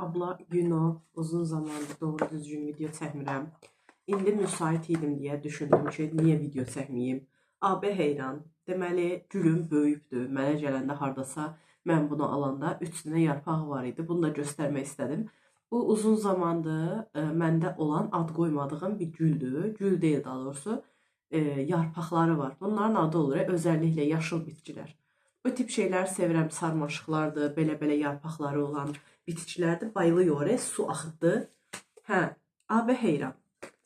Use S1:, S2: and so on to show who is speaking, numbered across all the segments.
S1: Abla Yuno uzun zamandır doğru düzgün video çəkmirəm. İndi müsait idim deyə düşündüm ki, niyə video çəkməyim? AB heyran. Deməli, gülüm böyübdür. Mənə gələndə hardasa mən bunu alanda 3 dənə yarpağı var idi. Bunu da göstərmək istədim. Bu uzun zamandır məndə olan ad qoymadığım bir güldür. Gül deyil daha doğrusu. Yarpaqları var. Bunların adı olur, özəlliklə yaşıl bitkilər. Bu tip şeylər sevirəm, sarmaşıqlardır, belə-belə yarpaqları olan bitkilərdir, bayılıyor, su axıtdı. Hə, AB heyran.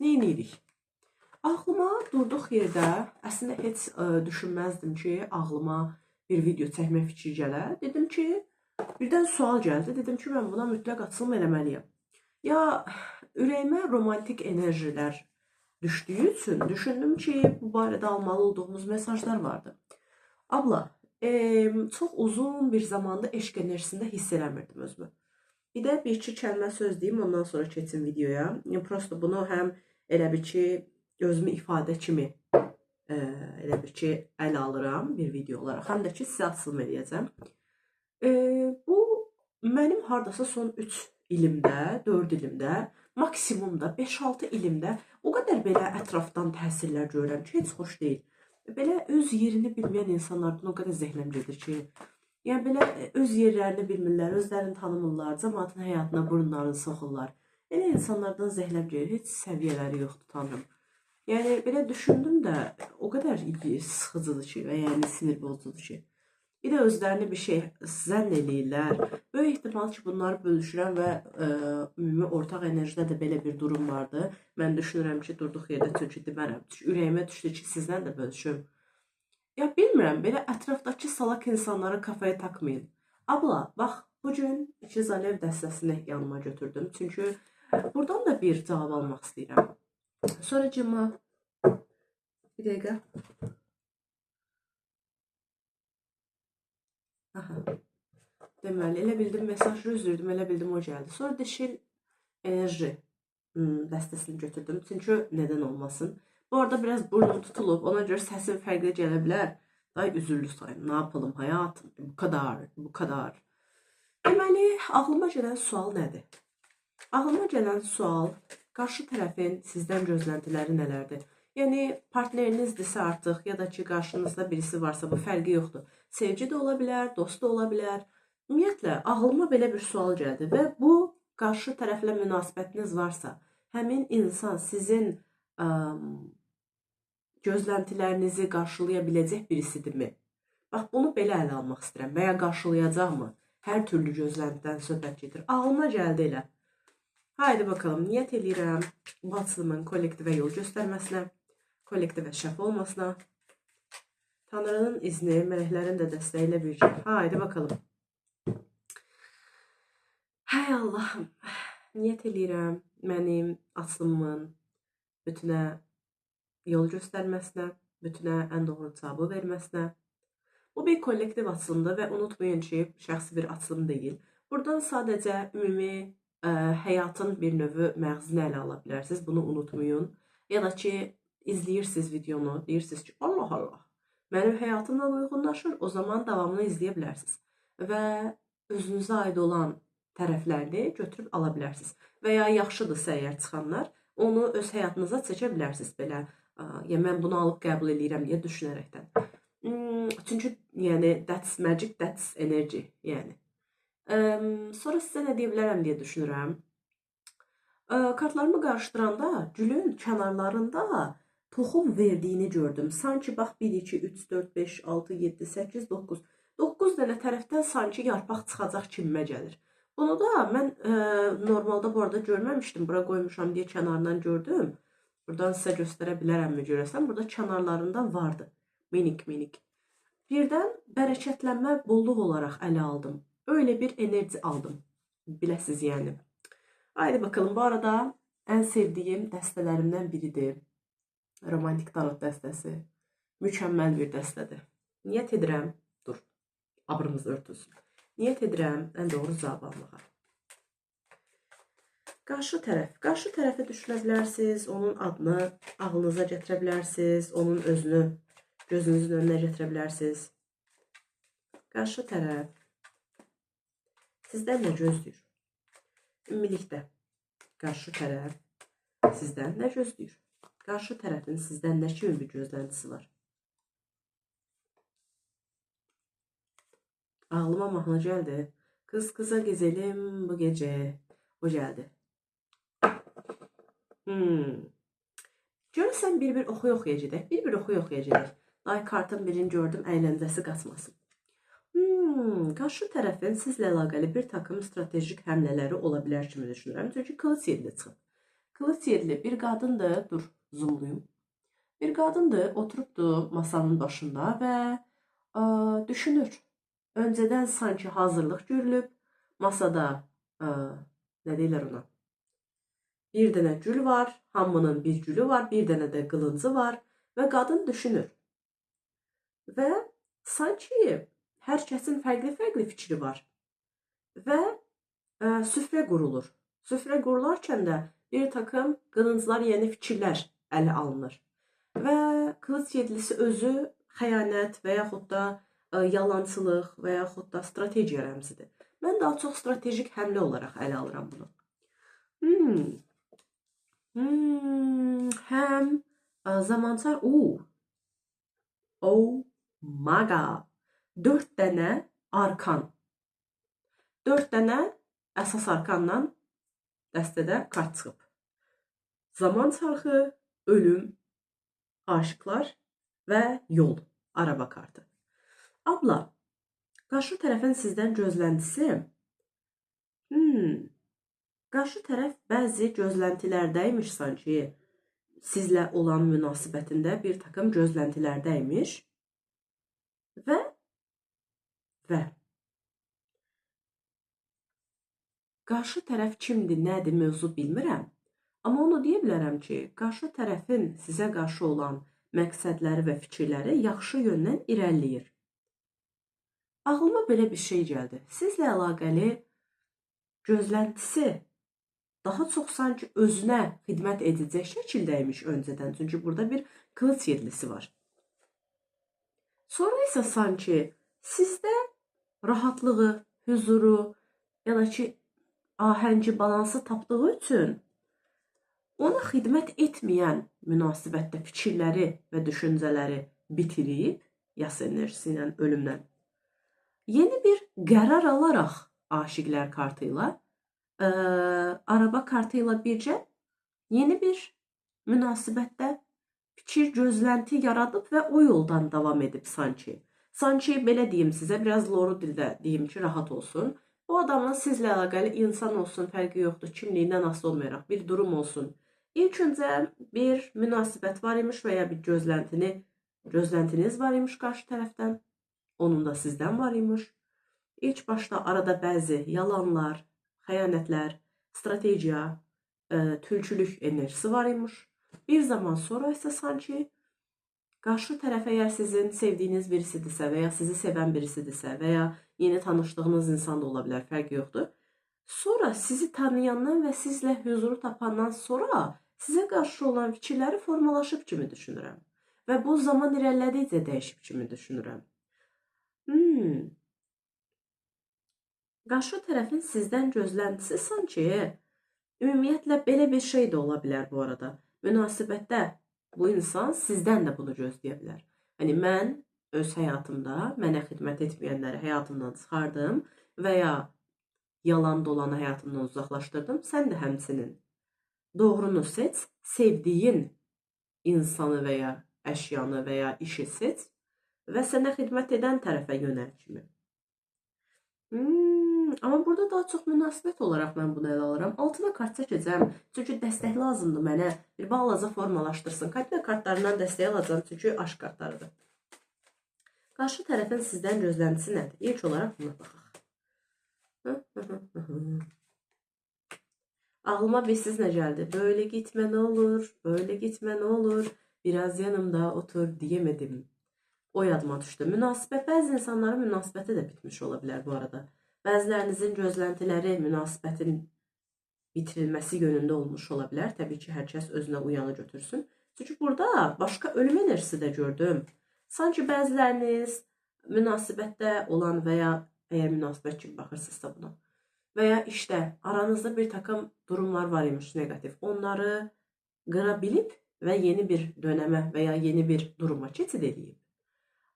S1: Neyinirik? Ağlıma durduq yerdə, əslində heç düşünməzdim ki, ağlıma bir video çəkmək fikri gələr. Dedim ki, birdən sual gəldi. Dedim ki, mən buna mütləq açılım eləməliyəm. Ya, ürəyimə romantik enerjilər düşdüyü üçün düşündüm ki, bu barədə almalı olduğumuz mesajlar vardı. Abla, çox uzun bir zamanda eşq enerjisində hiss eləmirdim özümü. Bir də bir-iki kəlmə söz deyim, ondan sonra keçim videoya. Prosto bunu həm elə bir ki, özümü ifadə kimi elə bir ki, əl alıram bir video olaraq, həm də ki, sizə açılım eləyəcəm. Bu, mənim hardasa son 3 ilimdə, 4 ilimdə, maksimumda 5-6 ilimdə o qədər belə ətrafdan təsirlər görürəm ki, heç xoş deyil. Belə öz yerini bilməyən insanlardan o qədər zəhləm gedir ki, yəni belə öz yerlərini bilmirlər, özlərini tanımırlar, cəmaatın həyatına burunlarını soxurlar. Elə insanlardan zəhləm gedir, heç səviyyələri yoxdur, tanrım. Yəni belə düşündüm də o qədər sıxıcıdır ki, və yəni sinir bozucudur ki. Bir də özlərini bir şey zənn eləyirlər. Böyük ehtimal ki, bunları bölüşürəm və ümumi ortaq enerjidə də belə bir durum vardı. Mən düşünürəm ki, durduq yerdə çünki demərəm. Ürəyimə düşdü ki, sizlə də bölüşüm. Ya bilmirəm, belə ətrafdakı salak insanları kafaya takmayın. Abla, bax, bugün İkiz Alev dəstəsini yanıma götürdüm. Çünki buradan da bir cavab almaq istəyirəm. Sonra cıma, bir dəqiqə. Aha. Deməli, elə bildim mesajı üzdürdüm, elə bildim o gəldi. Sonra dişil enerji dəstəsini götürdüm. Çünki nədən olmasın. Bu arada biraz burnum tutulub, ona görə səsim fərqli gələ bilər. Day üzürlü sayın, ne yapalım hayatım, bu kadar. Deməli, ağlıma gələn sual nədir? Ağlıma gələn sual, qarşı tərəfin sizdən gözləntiləri nələrdir? Yəni, partnerinizdirsə artıq, ya da ki, qarşınızda birisi varsa, bu fərqi yoxdur. Sevgi də ola bilər, dost da ola bilər. Ümumiyyətlə, ağlıma belə bir sual gəldi və bu, qarşı tərəflə münasibətiniz varsa, həmin insan sizin gözləntilərinizi qarşılaya biləcək birisidirmi? Bax, bunu belə ələ almaq istəyirəm və ya qarşılayacaqmı? Hər türlü gözləntidən söhbət gedir. Ağlıma gəldi elə. Haydi bakalım, niyyət edirəm bu açılımın kollektivə yol göstərməsinə, kollektivə şəf olmasına, Tanrının izni, mələklərin də dəstəyi ilə bircə. Haydi bakalım. Hay Allahım, niyyət edirəm mənim açılımın bütünə yol göstərməsinə, bütünə ən doğru cavabı verməsinə. Bu bir kollektiv açılımdır və unutmayın ki, şəxsi bir açılım deyil. Buradan sadəcə ümumi həyatın bir növü məğzini ələ ala bilərsiniz, bunu unutmayın. Ya da ki, izləyirsiniz videonu, deyirsiniz ki, Allah Allah, mənim həyatımla uyğunlaşır, o zaman davamını izləyə bilərsiniz. Və özünüzə aid olan tərəflərini götürüb ala bilərsiniz. Və ya yaxşıdırsa əgər çıxanlar, onu öz həyatınıza çəkə bilərsiniz belə. Yəni, mən bunu alıb qəbul edirəm deyə düşünərəkdən. Çünki, yəni, that's magic, that's energy, yəni. Sonra sizə nə deyə bilərəm deyə düşünürəm. Kartlarımı qarışdıranda gülün kənarlarında toxum verdiyini gördüm. Sanki, bax, 1, 2, 3, 4, 5, 6, 7, 8, 9. 9 dənə tərəfdən sanki yarpaq çıxacaq kimimə gəlir. Bunu da mən normalda bu arada görməmişdim. Bura qoymuşam deyə kənarından gördüm. Buradan sizə göstərə bilərəmmi görəsəm. Burada kənarlarında vardı. Minik. Birdən bərəkətlənmə, bolluq olaraq ələ aldım. Öyle bir enerji aldım. Biləsiz yəni. Haydi bakalım. Bu arada ən sevdiyim dəstələrimdən biridir. Romantik tarot dəstəsi. Mükəmməl bir dəstədir. Niyyət edirəm. Dur. Abrımız örtülsün. Niyyət edirəm ən doğru cavab almağa. Qarşı tərəfi düşünə bilərsiniz. Onun adını ağlınıza gətirə bilərsiniz. Onun özünü gözünüzün önünə gətirə bilərsiniz. Qarşı tərəf sizdən nə gözləyir? Ümumilikdə qarşı tərəf sizdən nə gözləyir? Qarşı tərəfin sizdən nə kimi bir gözləntisi var? Ağlıma mahnı gəldi. Kız kıza gezelim bu gece. O gəldi. Görürsən bir oxuyacaq. Bir oxuyacaq. Ay kartın birini gördüm, əyləncəsi qaçmasın. Qarşı tərəfin sizlə əlaqəli bir takım stratejik həmlələri ola bilər kimi düşünürəm. Çünki kılıç yerli çıxıb. Kılıç yerli bir qadındır, dur zoomlayım. Bir qadındır, oturubdur masanın başında və düşünür. Öncədən sanki hazırlıq görülüb. Masada, nə deyirlər ona? Bir dənə gül var, hamının bir gülü var, bir dənə də qılıncı var və qadın düşünür. Və sanki hər kəsin fərqli fikri var və süfrə qurulur. Süfrə qurularkən də bir takım qılınclar, yəni fikirlər ələ alınır. Və kılıç yedlisi özü xəyanət və yaxud da yalançılıq və yaxud da strategiya rəmzidir. Mən daha çox stratejik həmlə olaraq ələ alıram bunu. Həm zamançar, oh my god, 4 dənə arkan. 4 dənə əsas arkandan dəstədə kart çıxıb. Zaman çarxı, ölüm, aşıqlar və yol, araba kartı. Abla, qarşı tərəfin sizdən gözləntisi, qarşı tərəf bəzi gözləntilərdəymiş sanki, sizlə olan münasibətində bir takım gözləntilərdəymiş və qarşı tərəf kimdir, nədir, mövzu bilmirəm. Amma onu deyə bilərəm ki, qarşı tərəfin sizə qarşı olan məqsədləri və fikirləri yaxşı yöndən irəliləyir. Ağlıma belə bir şey gəldi. Sizlə əlaqəli gözləntisi daha çox sanki özünə xidmət edəcək şəkildəymiş öncədən. Çünki burada bir kılıç yedlisi var. Sonra isə sanki sizdə rahatlığı, huzuru, ya da ki ahəngi, balansı tapdığı üçün ona xidmət etməyən münasibətdə fikirləri və düşüncələri bitirib, yas enerjisi ilə, ölümdən, yeni bir qərar alaraq aşiqlər kartı ilə, araba kartı ilə bircə yeni bir münasibətdə fikir, gözlənti yaradıb və o yoldan davam edib sanki. Sanki belə deyim sizə, biraz loru dildə deyim ki, rahat olsun. O adamla sizlə əlaqəli insan olsun, fərqi yoxdur, kimliyindən asılı olmayaraq bir durum olsun. İlk öncə bir münasibət var imiş və ya bir gözləntiniz var imiş qarşı tərəfdən. Onun da sizdən var imiş. İlk başda arada bəzi yalanlar, xəyanətlər, strategiya, tülkülük enerjisi var imiş. Bir zaman sonra isə sanki qarşı tərəf əgər sizin sevdiyiniz birisidirsə və ya sizi sevən birisidirsə və ya yeni tanışdığınız insan da ola bilər, fərqi yoxdur. Sonra sizi tanıyandan və sizlə huzuru tapandan sonra sizə qarşı olan fikirləri formalaşıb kimi düşünürəm. Və bu zaman irəlilədikcə dəyişib kimi düşünürəm. Qarşı tərəfin sizdən gözləntisi sanki, ümumiyyətlə belə bir şey də ola bilər bu arada. Münasibətdə bu insan sizdən də bunu gözləyə bilər. Yəni, mən öz həyatımda mənə xidmət etməyənləri həyatımdan çıxardım və ya yalan dolanı həyatımdan uzaqlaşdırdım. Sən də həmçinin doğrunu seç, sevdiyin insanı və ya əşyanı və ya işi seç və sənə xidmət edən tərəfə yönəl kimi. Amma burada daha çox münasibət olaraq mən bunu ələ alıram. Altına kart çəkəcəm, çünki dəstək lazımdır mənə. Bir balaca formalaşdırsın. Katina kartlarından dəstək alacağım, çünki aşk kartlarıdır. Qarşı tərəfin sizdən gözləntisi nədir? İlk olaraq buna baxaq. Ağlıma bir siz nə gəldi? Böyle gitmə nə olur, böyle gitmə nə olur, biraz yanımda otur deyemedim. O yadıma düşdü. Münasibət, bəzi insanların münasibəti də bitmiş ola bilər bu arada. Bəzilərinizin gözləntiləri münasibətin bitirilməsi yönündə olmuş ola bilər. Təbii ki, hər kəs özünə uyanı götürsün. Çünki burada başqa ölüm enerjisi də gördüm. Sanki bəziləriniz münasibətdə olan və ya əgər münasibət kimi baxırsınızsa buna veya işdə aranızda bir takım durumlar var imiş negatif. Onları qıra bilib və yeni bir dönəmə veya yeni bir duruma keçid edib.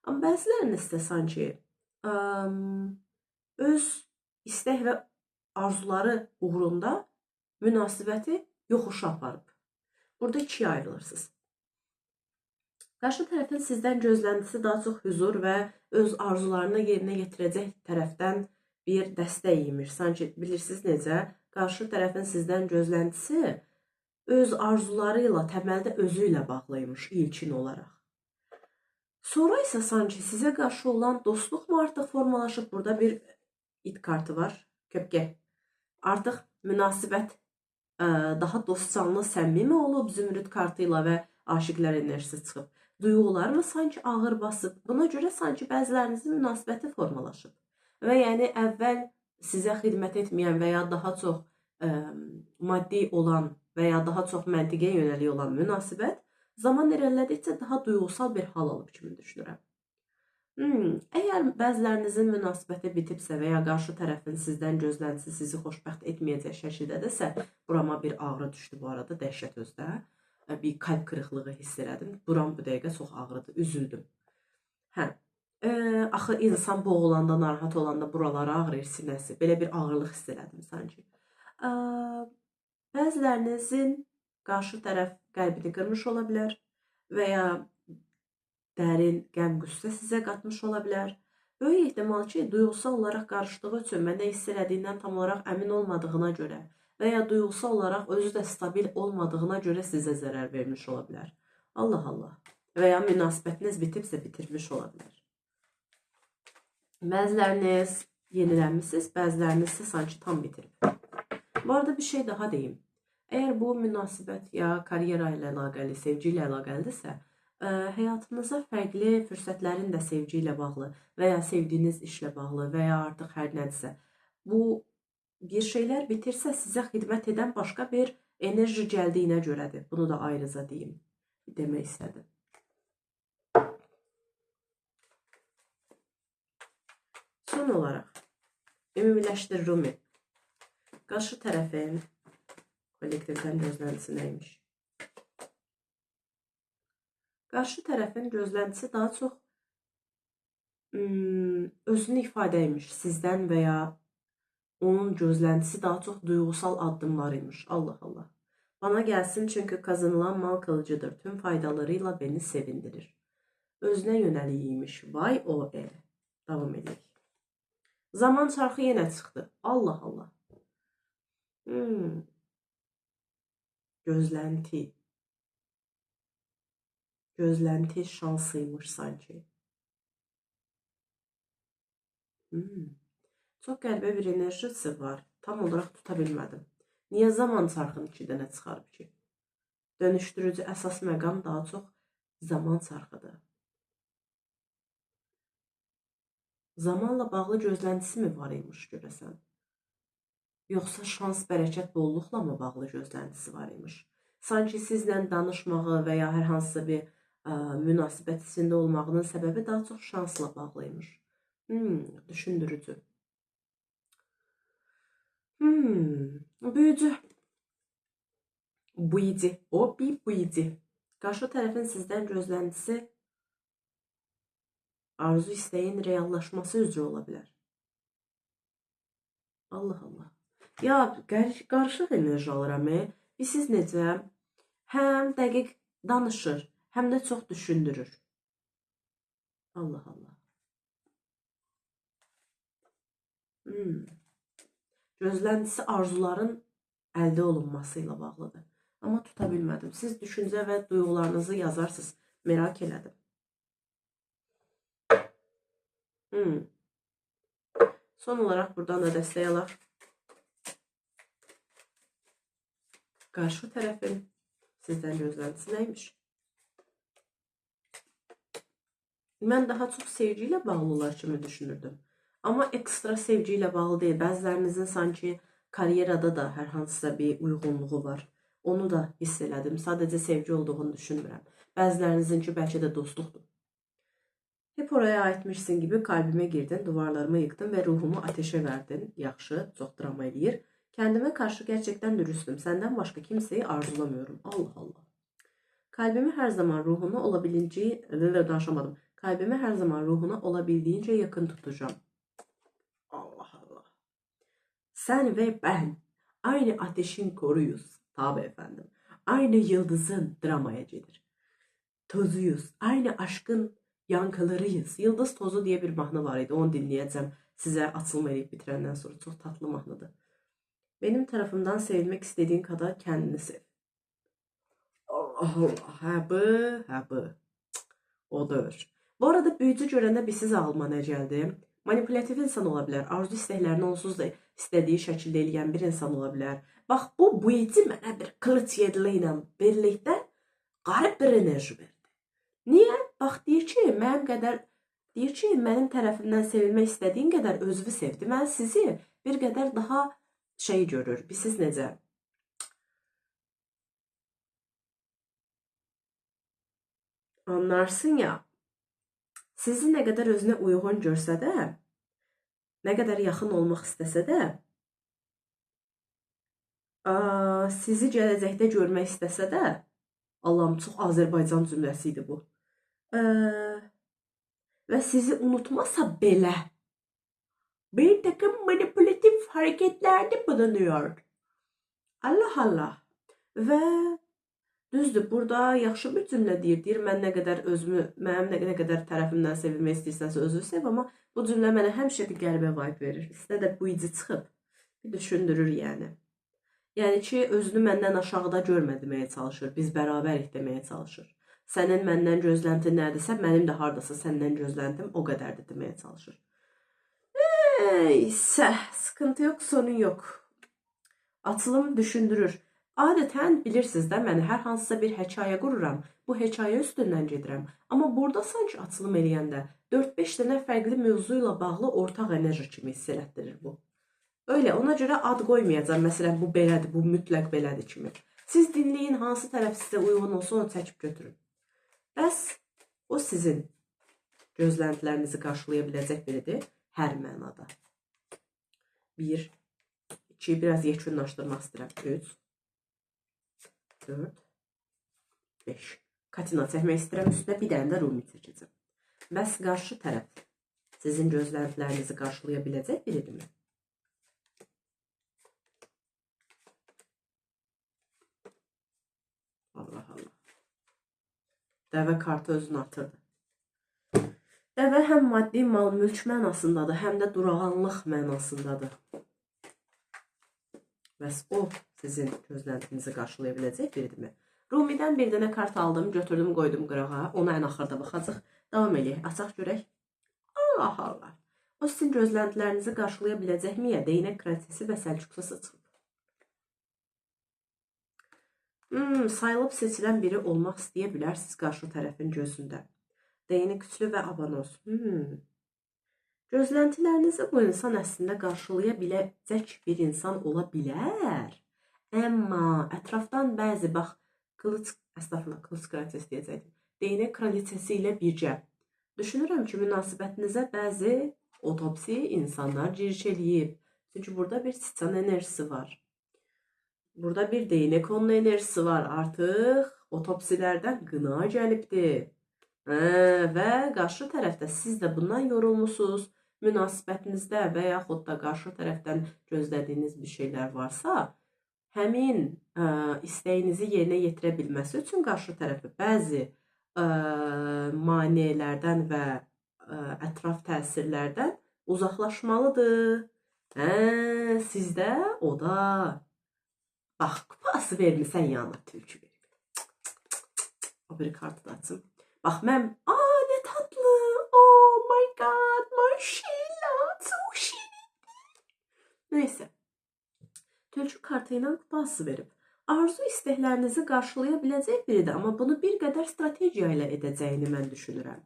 S1: Amma bəziləriniz də sanki öz istək və arzuları uğrunda münasibəti yoxuşa aparıb. Burada ikiyə ayrılırsınız. Qarşı tərəfin sizdən gözləntisi daha çox huzur və öz arzularını yerinə yetirəcək tərəfdən bir dəstək imiş. Sanki bilirsiniz necə? Qarşı tərəfin sizdən gözləntisi öz arzuları ilə, təməldə özü ilə bağlıymış ilkin olaraq. Sonra isə sanki sizə qarşı olan dostluq mu artıq formalaşıb? Burada bir it kartı var, köpkə. Artıq münasibət daha dostcanlı, səmimi olub zümrüd kartı ilə və aşiqlər enerjisi çıxıb. Duyğular mı sanki ağır basıb? Buna görə sanki bəzilərinizin münasibəti formalaşıb. Və yəni əvvəl sizə xidmət etməyən və ya daha çox maddi olan və ya daha çox məntiqə yönəlik olan münasibət zaman irəlilədikcə daha duyğusal bir hal alıb kimi düşünürəm. Əgər bəzilərinizin münasibəti bitibsə və ya qarşı tərəfin sizdən gözləntisi sizi xoşbəxt etməyəcək şəkildədirsə, burama bir ağrı düşdü bu arada, dəhşət özdə. Bir kalp qırıqlığı hiss elədim. Buram bu dəqiqə çox ağrıdı, üzüldüm. Axı insan boğulanda, narahat olanda buraları ağrıyır, sinəsi. Belə bir ağırlıq hiss elədim sanki. Bəzilərinizin qarşı tərəf qəlbini qırmış ola bilər və ya dərin qəm qüssə sizə qatmış ola bilər. Böyük ehtimal ki, duyğusal olaraq qarışdığı üçün və nə hiss elədiyindən tam olaraq əmin olmadığına görə və ya duyğusal olaraq özü də stabil olmadığına görə sizə zərər vermiş ola bilər. Allah Allah. Və ya münasibətiniz bitibsə bitirmiş ola bilər. Bəziləriniz yenilənmişsiniz, bəziləriniz isə sanki tam bitirib. Bu arada bir şey daha deyim. Əgər bu münasibət ya karyera ilə əlaqəli, sevgi ilə əlaqəlidirsə, həyatınıza fərqli fürsətlərin də sevgi ilə bağlı və ya sevdiyiniz işlə bağlı və ya artıq hər nədirsə, bu bir şeylər bitirsə sizə xidmət edən başqa bir enerji gəldiyinə görədir. Bunu da ayrıca deyim, demək istədim. Son olaraq, ümumiləşdiririm. Qarşı tərəfin kollektivdən gözləntisi nəymiş? Qarşı tərəfin gözləntisi daha çox özünü ifadə etmiş sizdən və ya onun gözləntisi daha çox duyğusal addımlar imiş. Allah Allah. Bana gəlsin çünki kazanılan mal kılıcıdır. Tüm faydalarıyla beni sevindirir. Özünə yönəliymiş. Vay o Davam edelim. Zaman çarxı yenə çıxdı. Allah Allah. Gözlənti. Gözlənti şansıymış sanki. Çox qəribə bir enerjisi var. Tam olaraq tuta bilmədim. Niyə zaman çarxını 2 dənə çıxarıb ki? Dönüşdürücü əsas məqam daha çox zaman çarxıdır. Zamanla bağlı gözləntisi mi var imiş görəsən? Yoxsa şans, bərəkət, bolluqla mı bağlı gözləntisi var imiş? Sanki sizlə danışmağı və ya hər hansısa bir münasibət içində olmağının səbəbi daha çox şansla bağlı imiş. Düşündürücü. Büyücü. Büyücü. O bir büyücü. Qarşı tərəfin sizdən gözləntisi arzu istəyin reallaşması üzrə ola bilər. Allah Allah. Ya qarışıq enerji alıram. Siz necə? Həm dəqiq danışır, həm də çox düşündürür. Allah Allah. Gözləntisi arzuların əldə olunması ilə bağlıdır. Amma tuta bilmədim. Siz düşüncə və duyğularınızı yazarsınız. Merak elədim. Son olaraq buradan da dəstək alaq. Qarşı tərəfin sizdən gözləntisi nəymiş? Mən daha çox sevgi ilə bağlı olar kimi düşünürdüm. Amma ekstra sevgi ilə bağlı deyil. Bəzilərinizin sanki karyerada da hər hansısa bir uyğunluğu var. Onu da hiss elədim. Sadəcə sevgi olduğunu düşünmürəm. Bəzilərinizinki bəlkə də dostluqdur. Hep oraya aitmişsin gibi kalbime girdin, duvarlarımı yıktın ve ruhumu ateşe verdin. Yaxşı, çok drama eləyir. Kendime karşı gerçekten dürüstüm. Senden başka kimseyi arzulamıyorum. Allah Allah. Kalbimi her zaman ruhuna olabildiğince danışamadım. Kalbimi her zaman ruhuna olabildiğince yakın tutacağım. Allah Allah. Sen ve ben aynı ateşin koruyuz. Tabi efendim. Aynı yıldızın dramaya gelir. Tozuyuz. Aynı aşkın yankılarıyız. Yıldız tozu diye bir mahnı var idi. Onu dinləyəcəm. Sizə açılma edib bitirəndən sonra. Çox tatlı mahnıdır. Benim tarafımdan sevilmek istediğin kadar kendini sev. Allah Allah. Hə bu, hə bu. Odur. Bu arada büyücü görəndə bir siz ağlıma nə gəldi? Manipulativ insan ola bilər. Arzu istəklərini onsuz da istədiyi şəkildə eləyən bir insan ola bilər. Bax, bu büyücü mənə bir qılıç yedili ilə birlikdə qarib bir enerji verdi. Niyə? Bax, deyir ki, mənim tərəfimdən sevilmək istədiyin qədər özünü sevdi. Mən sizi bir qədər daha şey görür. Siz necə? Anlarsın ya. Sizi nə qədər özünə uyğun görsə də, nə qədər yaxın olmaq istəsə də, sizi gələcəkdə görmək istəsə də, Allahım, çox Azərbaycan cümləsi idi bu. Və sizi unutmasa belə, bir takım manipulatif hareketlerde bulunuyor. Allah Allah. Və düzdür, burada yaxşı bir cümlə deyir, mən nə qədər mənim nə qədər tərəfimdən sevilmək istəyirsənsə özünü sev, amma bu cümlə mənə həmişə bir qəlbə vibe verir. İstə də bu ici çıxıb, bir düşündürür yəni. Yəni ki, özünü məndən aşağıda görmə deməyə çalışır, biz bərabərik deməyə çalışır. Sənin məndən gözləntin nədirsə, mənim də hardasa səndən gözləntim o qədərdir deməyə çalışır. Neyse, sıkıntı yok, sorun yok. Atılım düşündürür. Adətən bilirsiniz də, mən hər hansısa bir hekayə qururam, bu hekayə üstündən gedirəm. Amma burada sanki açılım eləyəndə 4-5 dənə fərqli mövzu ilə bağlı ortaq enerji kimi hiss elətdirir bu. Öyle, ona görə ad qoymayacağım. Məsələn, bu belədir, bu mütləq belədir kimi. Siz dinləyin, hansı tərəf sizə uyğun olsa onu çəkib götürün. Bəs o sizin gözləntilərinizi qarşılaya biləcək biridir hər mənada. 1, 2, biraz yekunlaşdırmaq istəyirəm. 3, 4, 5. Katina çəkmək istəyirəm, üstünə bir dənə də rumi çəkəcəm. Bəs qarşı tərəf sizin gözləntilərinizi qarşılaya biləcək biridirmi? Allah Allah. Dəvə kartı özünü atırdı. Dəvə həm maddi mal-mülk mənasındadır, həm də durağanlıq mənasındadır. Bəs o sizin gözləntinizi qarşılaya biləcək biridirmi? Rumidən bir dənə kart aldım, götürdüm, qoydum qırağa. Ona ən axırda baxacaq. Davam eləyək, açaq görək. Allah Allah. O sizin gözləntilərinizi qarşılaya biləcəkmi? Değnək kraliçesi və Səlcuqlusu çıxıb. Sayılıb seçilən biri olmaq istəyə bilərsiniz qarşı tərəfin gözündə. Değnək güclü və abonos. Gözləntilərinizi bu insan əslində qarşılaya biləcək bir insan ola bilər. Amma ətrafdan bəzi, bax, qılıç kraliçesi deyəcəkdim. Değnək kraliçesi ilə bircə. Düşünürəm ki, münasibətinizə bəzi otopsi insanlar giriş eləyib. Çünki burada bir siçan enerjisi var. Burada bir değnek onun enerjisi var. Artıq otopsilərdən qına gəlibdir. Və qarşı tərəfdə siz də bundan yorulmusunuz. Münasibətinizdə və yaxud da qarşı tərəfdən gözlədiyiniz bir şeylər varsa, həmin istəyinizi yerinə yetirə bilməsi üçün qarşı tərəfi bəzi maneələrdən və ətraf təsirlərdən uzaqlaşmalıdır. Sizdə o da... Bax, kupası vermirsən yanına tülkü verib. O bir kartı da açım. Bax, mən... ne tatlı. Oh my god. Maşallah. Çok şirindir. Neyse. Tülkü kartı ilə kupası verib. Arzu istəklərinizi qarşılaya biləcək biridir. Amma bunu bir qədər strategiya ilə edəcəyini mən düşünürəm.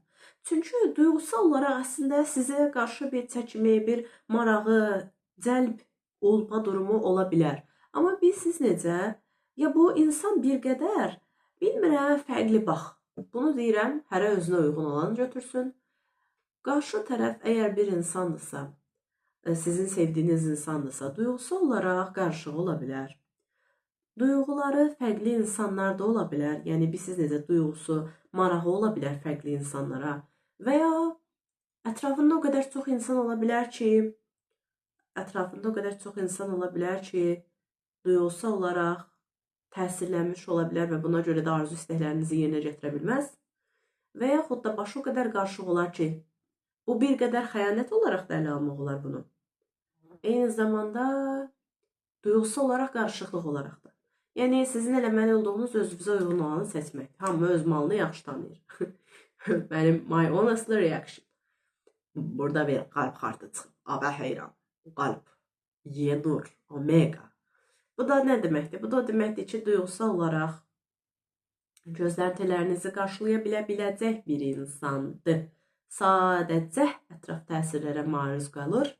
S1: Çünki duyğusal olaraq əslində sizə qarşı bir çəkimi, bir marağı, cəlb olma durumu ola bilər. Amma siz necə? Ya bu insan bir qədər, bilmirəm, fərqli bax. Bunu deyirəm, hərə özünə uyğun olanı götürsün. Qarşı tərəf əgər bir insandırsa, sizin sevdiyiniz insandırsa, duyğusal olaraq qarışıq ola bilər. Duyğuları fərqli insanlarda ola bilər. Yəni, siz necə duyğusu, marağı ola bilər fərqli insanlara. Və ya ətrafında o qədər çox insan ola bilər ki, duyğusal olaraq təsirlənmiş ola bilər və buna görə də arzu istəklərinizi yerinə gətirə bilməz. Və yaxud da başı o qədər qarışıq olar ki, bu bir qədər xəyanət olaraq da ələ almaq olar bunu. Eyni zamanda duyğusal olaraq qarışıqlıq olaraq da. Yəni, sizin eləməli olduğunuz özünüzə uyğun olanı seçmək. Hamı öz malını yaxşı tanıyır. Mənim my honest reaction. Burada bir qalb kartı çıxıb. Abə heyran. Qalb. Yenur. Omega. Bu da nə deməkdir? Bu da deməkdir ki, duyğusal olaraq gözləntilərinizi qarşılaya biləcək bir insandır. Sadəcə ətraf təsirlərə maruz qalır.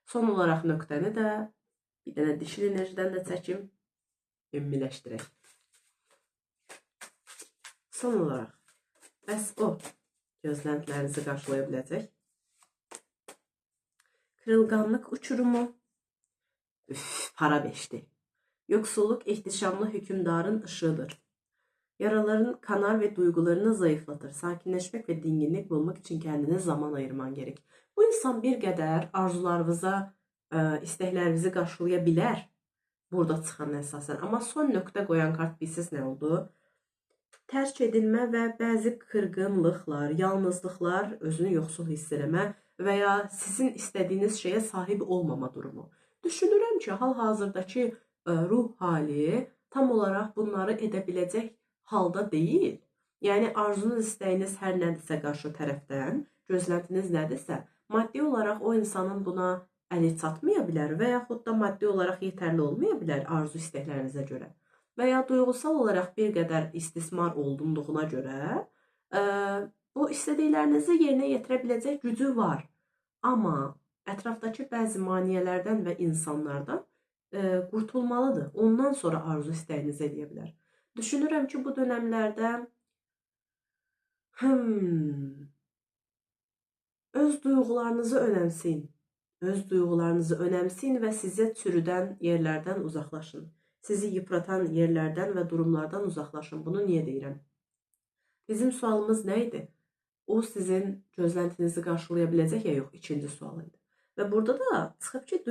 S1: Son olaraq nöqtəni də bir dənə dişil enerjidən də çəkim. Ümmiləşdirək. Son olaraq, bəs o gözləntilərinizi qarşılaya biləcək. Kırılganlıq uçurumu. Para beşdi. Yoxsulluq ehtişamlı hükümdarın ışığıdır. Yaraların kanar ve duygularını zayıflatır. Sakinleşmek ve dinginlik bulmak için kendine zaman ayırman gerek. Bu insan bir qədər arzularınıza, istəklərinizi qarşılaya bilər. Burada çıxan əsasən. Amma son nöqtə qoyan kart bilsiz nə oldu? Tərk edilmə və bəzi qırğınlıqlar, yalnızlıqlar, özünü yoxsul hiss eləmə və ya sizin istədiyiniz şeyə sahib olmama durumu. Düşünürəm ki, hal-hazırdakı ruh hali tam olaraq bunları edə biləcək halda deyil. Yəni, arzunuz, istəyiniz hər nədirsə qarşı tərəfdən, gözləntiniz nədirsə, maddi olaraq o insanın buna əli çatmaya bilər və yaxud da maddi olaraq yetərli olmaya bilər arzu istəklərinizə görə. Və ya duyğusal olaraq bir qədər istismar olunduğuna görə bu istədiklərinizi yerinə yetirə biləcək gücü var. Amma ətrafdakı bəzi maneələrdən və insanlardan qurtulmalıdır. Ondan sonra arzu istəyiniz edə bilər. Düşünürəm ki, bu dönəmlərdə öz duyğularınızı önəmsin. Öz duyğularınızı önəmsin və sizə çürüdən yerlərdən uzaqlaşın. Sizi yıpratan yerlərdən və durumlardan uzaqlaşın. Bunu niyə deyirəm? Bizim sualımız nə idi? O sizin gözləntinizi qarşılaya biləcək ya yox? İkinci sual idi. Və burada da çıxıb ki,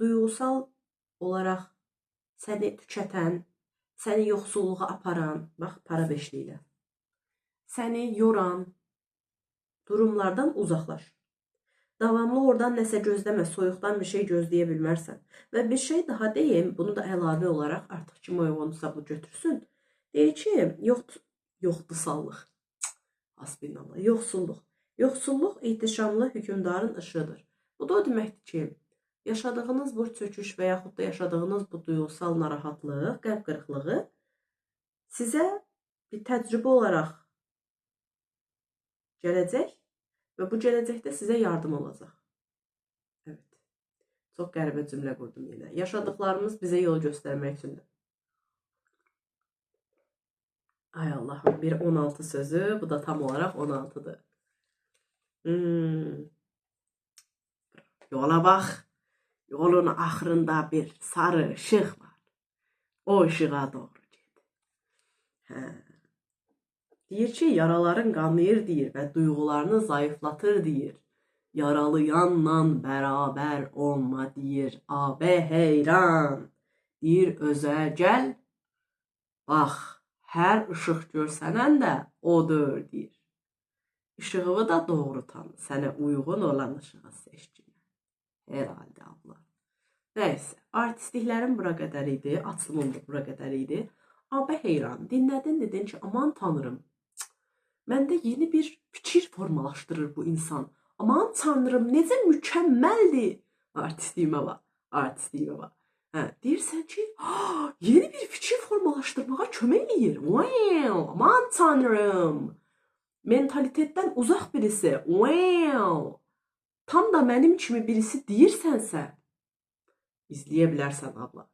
S1: duyğusal olaraq səni tükətən, səni yoxsulluğa aparan, bax, para beşliyi ilə, səni yoran durumlardan uzaqlaş. Davamlı oradan nəsə gözləmə, soyuqdan bir şey gözləyə bilmərsən. Və bir şey daha deyim, bunu da əlavə olaraq artıq kim uyğunsa bu götürsün. Deyir ki, yoxdusallıq, hasbinallah, yoxsulluq. Yoxsulluq ehtişamlı hükümdarın ışığıdır. Bu da o deməkdir ki, yaşadığınız bu çöküş və yaxud da yaşadığınız bu duyğusal narahatlıq, qəlb qırıqlığı sizə bir təcrübə olaraq gələcək və bu gələcəkdə sizə yardım olacaq. Evet. Çox qəribə cümlə qurdum yenə. Yaşadıqlarımız bizə yol göstərmək üçündür. Ay Allahım, bir 16 sözü, bu da tam olaraq 16'dır. Yola bax. Yolun axırında bir sarı ışıq var. O ışığa doğru get. Deyir ki, yaraların qanlayır deyir və duyğularını zayıflatır deyir. Yaralayanla bərabər olma deyir. Abə heyran. Deyir özə gəl. Bax, hər ışıq görsənən də odur deyir. Işığı da doğru tanı. Sənə uyğun olan ışığı seçkin. Herhalde abla. Neyse, artistliklərim bura qədər idi, açılımım da bura qədər idi. Abə heyran, dinlədin dedin ki, aman tanrım, məndə yeni bir fikir formalaşdırır bu insan. Aman tanrım, necə mükəmməldir. Artistliyimə bax. Deyirsən ki, yeni bir fikir formalaşdırmağa kömək eləyir. Wow, aman tanrım. Mentalitetdən uzaq birisi. Wow. Tam da mənim kimi birisi deyirsənsə, izləyə bilərsən abla.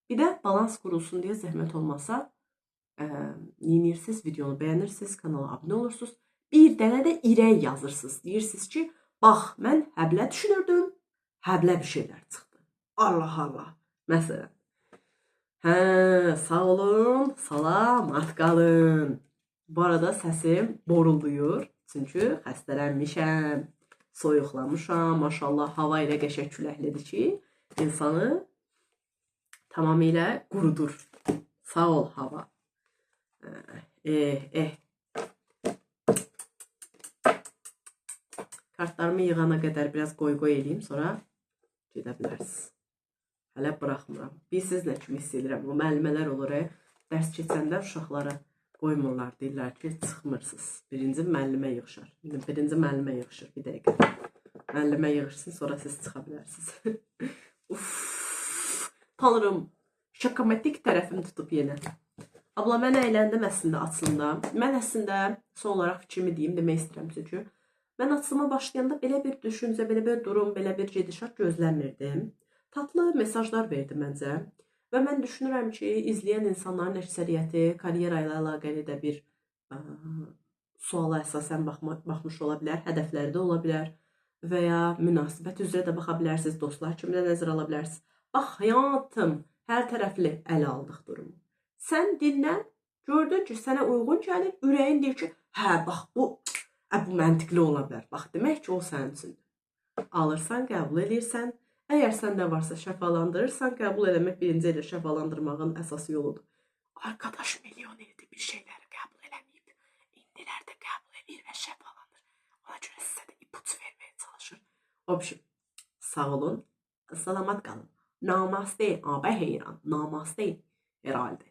S1: Bir də balans qurulsun deyə zəhmət olmasa, neyinirsiniz, videonu bəyənirsiniz, kanala abunə olursunuz. Bir dənə də irək yazırsınız. Deyirsiniz ki, bax, mən həblə düşünürdüm, həblə bir şeylər çıxdı. Allah Allah. Məsələn. Hə, sağ olun, salamat qalın. Bu arada səsim borulduyur. Çünki xəstələnmişəm, soyuqlamışam. Maşallah, hava elə qəşəng küləklidir ki, insanı tamamilə qurudur. Sağ ol, hava. Kartlarımı yığana qədər biraz qoy-qoy eləyim, sonra gedə bilərsiniz. Hələ buraxmıram. Bilirsiniz nə kimi hiss edirəm? O müəllimələr olur, dərs keçəndə uşaqlara qoymurlar, deyirlər ki, çıxmırsınız. Birinci müəllimə yığışır. Birinci müəllimə yığışır, bir dəqiqə. Müəllimə yığışsın, sonra siz çıxa bilərsiniz. Uff, tanrım, şakamatik tərəfim tutub yenə. Abla, mən əyləndim əslində açılımda. Mən əslində son olaraq fikrimi deyim, demək istəyirəm çünki. Mən açılıma başlayanda belə bir düşüncə, belə bir durum, belə bir gedişat gözləmirdim. Tatlı mesajlar verdi məncə. Və mən düşünürəm ki, izləyən insanların əksəriyyəti karyera ilə əlaqəli də bir suala əsasən baxmış ola bilər, hədəfləri də ola bilər və ya münasibət üzrə də baxa bilərsiniz, dostlar kimi də nəzər ala bilərsiniz. Bax, həyatım, hər tərəfli ələ aldıq durumu. Sən dinlə, gördün ki, sənə uyğun gəlir, ürəyin deyir ki, hə, bax, bu məntiqli ola bilər. Bax, demək ki, o sənin üçündür. Alırsan, qəbul edirsən. Əgər səndə varsa şəfalandırırsan, qəbul eləmək birinci elə şəfalandırmağın əsas yoludur. Arkadaş milyon ildir bir şeyləri qəbul eləməyib. İndilər də qəbul edir və şəfalandır. Ona görə sizə də ipucu verməyə çalışır. Obşim, sağ olun, salamat qalın. Namaste, abə heyran, namaste herhalde.